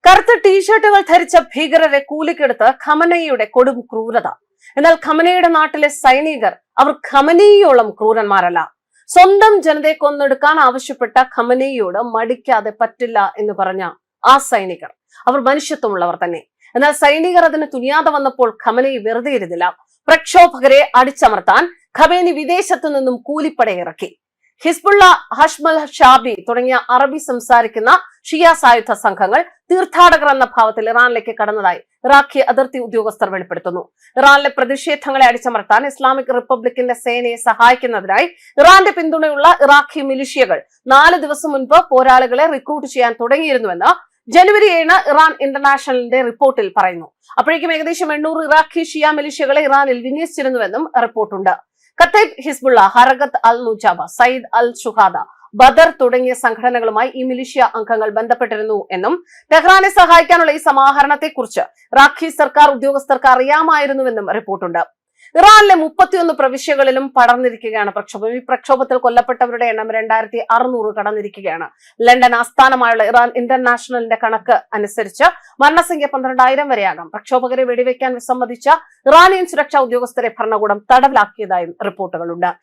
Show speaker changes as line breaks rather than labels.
കറുത്ത ടീഷർട്ടുകൾ ധരിച്ച ഭീകരരെ കൂലിക്കെടുത്ത് ഖമനയുടെ കൊടും ക്രൂരത. എന്നാൽ ഖമനയുടെ നാട്ടിലെ സൈനികർ അവർ ഖമനയോളം ക്രൂരന്മാരല്ല. സ്വന്തം ജനതയെ കൊന്നെടുക്കാൻ ആവശ്യപ്പെട്ട ഖമനയോട് മടിക്കാതെ പറ്റില്ല എന്ന് പറഞ്ഞ ആ സൈനികർ അവർ മനുഷ്യത്വമുള്ളവർ തന്നെ. എന്നാൽ സൈനികർ അതിന് തുനിയാതെ വന്നപ്പോൾ ഖമനയെ വെറുതെ ഇരുന്നില്ല. പ്രക്ഷോഭകരെ അടിച്ചമർത്താൻ ഖമേനി വിദേശത്തു നിന്നും കൂലിപ്പട ഇറക്കി. ഹിസ്ബുള്ള, ഹഷ്മൽ ഷാബി തുടങ്ങിയ അറബി സംസാരിക്കുന്ന ഷിയ സായുധ സംഘങ്ങൾ തീർത്ഥാടകർ എന്ന ഭാവത്തിൽ ഇറാനിലേക്ക് കടന്നതായി ഇറാഖി അതിർത്തി ഉദ്യോഗസ്ഥർ വെളിപ്പെടുത്തുന്നു. ഇറാനിലെ പ്രതിഷേധങ്ങളെ അടിച്ചമർത്താൻ ഇസ്ലാമിക് റിപ്പബ്ലിക്കിന്റെ സേനയെ സഹായിക്കുന്നതിനായി ഇറാന്റെ പിന്തുണയുള്ള ഇറാഖി മിലിഷ്യകൾ 4 ദിവസം മുൻപ് പോരാളികളെ റിക്രൂട്ട് ചെയ്യാൻ തുടങ്ങിയിരുന്നുവെന്ന് ജനുവരി 7 ഇറാൻ ഇന്റർനാഷണലിന്റെ റിപ്പോർട്ടിൽ പറയുന്നു. അപ്പോഴേക്കും ഏകദേശം 800 ഇറാഖി ഷിയ മിലിഷ്യകളെ ഇറാനിൽ വിന്യസിച്ചിരുന്നുവെന്നും റിപ്പോർട്ടുണ്ട്. കത്തൈബ് ഹിസ്ബുള്ള, ഹറകത്ത് അൽ നുജാബ, സയ്യിദ് അൽ ഷുഹാദ, ബദർ തുടങ്ങിയ സംഘടനകളുമായി ഈ മിലിഷ്യ അംഗങ്ങൾ ബന്ധപ്പെട്ടിരുന്നു എന്നും ടെഹ്റാനെ സഹായിക്കാനുള്ള ഈ സമാഹരണത്തെക്കുറിച്ച് ഇറാഖി സർക്കാർ ഉദ്യോഗസ്ഥർക്ക് അറിയാമായിരുന്നുവെന്നും റിപ്പോർട്ടുണ്ട്. ഇറാനിലെ 31 പ്രവിശ്യകളിലും പടർന്നിരിക്കുകയാണ് പ്രക്ഷോഭം. ഈ പ്രക്ഷോഭത്തിൽ കൊല്ലപ്പെട്ടവരുടെ എണ്ണം 2600 കടന്നിരിക്കുകയാണ്. ലണ്ടൻ ആസ്ഥാനമായുള്ള ഇറാൻ ഇന്റർനാഷണലിന്റെ കണക്ക് അനുസരിച്ച് മരണസംഖ്യ 12,000 വരെയാകാം. പ്രക്ഷോഭകരെ വെടിവെക്കാൻ വിസമ്മതിച്ച ഇറാനിയൻ സുരക്ഷാ ഉദ്യോഗസ്ഥരെ ഭരണകൂടം തടവിലാക്കിയതായും റിപ്പോർട്ടുകളുണ്ട്.